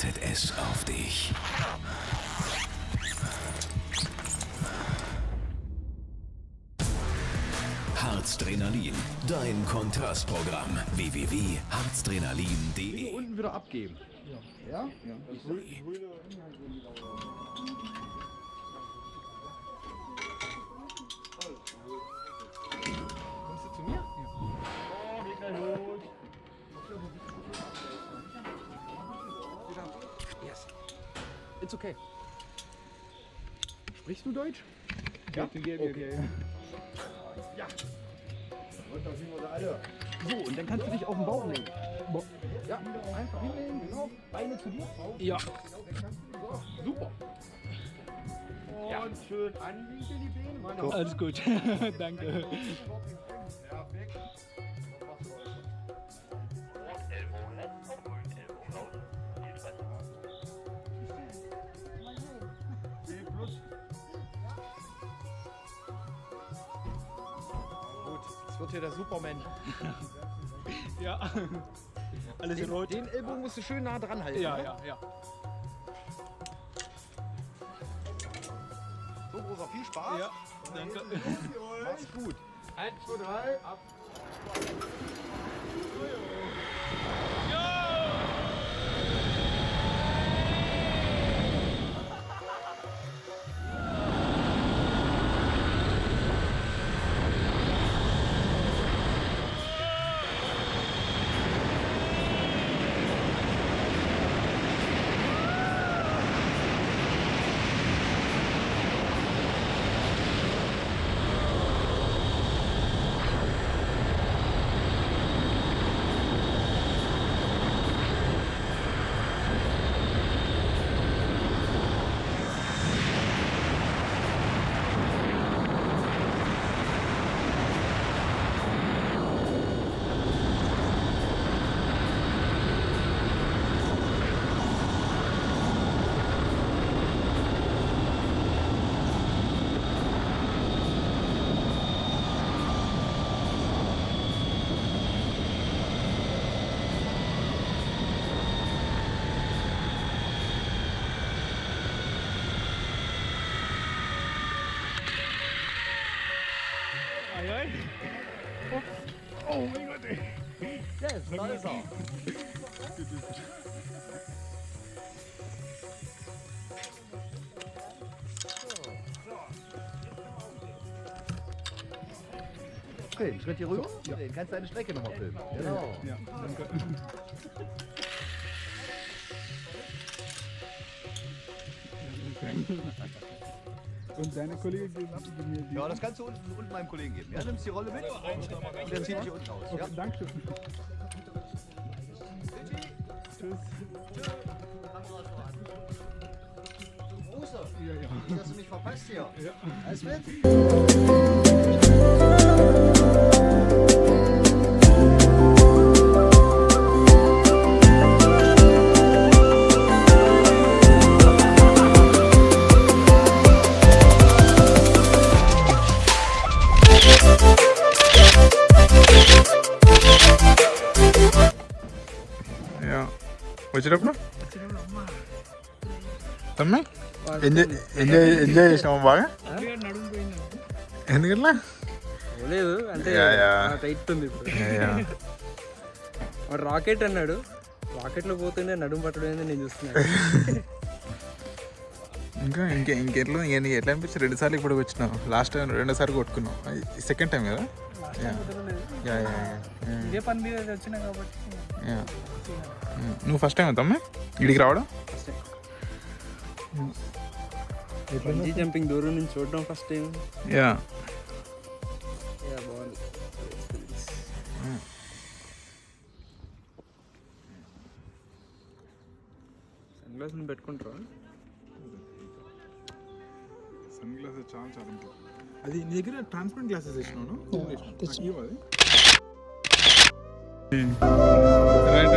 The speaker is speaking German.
wartet es auf dich. Harzdrenalin, dein Kontrastprogramm. www.harzdrenalin.de. Unten wieder abgeben. Ja? Ja. Kommst du zu mir? Ja. Oh, geht gleich los. Yes. It's okay. Sprichst du Deutsch? Ja. Okay. Ja. Und dann sind wir da alle. So, und dann kannst du dich auf den Bauch legen. Ja, einfach hinlegen, genau. Beine zu dir. Ja. So, super. Und schön anwinkeln die Beine. Meine Alles gut. Danke. Perfekt. Jetzt wird hier der Superman. Ja. Alles in Rot. Den Ellbogen musst du schön nah dran halten. Ja, ne? ja, ja. So, großer, viel Spaß. Ja, danke. Mach's gut. 1, 2, 3, ab. Oh mein Gott, ey. Yes, da ist er. Okay, einen Schritt hier rüber. Ja. Den kannst du deine Strecke nochmal filmen. Genau. Ja, danke. Und deine Kollegin geben mir die. Ja, das kannst du unten meinem Kollegen geben. Ja, nimmst die Rolle mit und der zieht dich unten aus. Okay, Ja? danke. Tschüss. Große, Ja, ja. dass du nicht verpasst hier. Ja. Alles mit? వచ్చేటప్పుడు తమ్మి ఎంజాయ్ చేసినాము బాగా ఎందుకట్లా లేదు అంటే టైట్ ఉంది ఇప్పుడు వాడు రాకెట్ అన్నాడు రాకెట్లో పోతుండే నడుము పట్టడం నేను చూస్తున్నాను ఇంకెట్లు ఎట్లా అనిపించి 2 సార్లు ఇప్పుడు వచ్చినావు లాస్ట్ టైం 2 సార్లు కొట్టుకున్నావు సెకండ్ టైం కదా ఇదే పని మీద వచ్చినా కాబట్టి నువ్వు ఫస్ట్ టైం అవుతామ్మా ఇడికి రావడం బంజీ జంపింగ్ దూరం నుంచి చూడడం ఫస్ట్ టైం బాగుంది సన్ గ్లాస్ పెట్టుకుంటారా సన్ గ్లాసెస్ చాలా చాలా ఉంటుంది అది నీ దగ్గర ట్రాన్స్పరెంట్ గ్లాసెస్ ఇచ్చినాను రైట్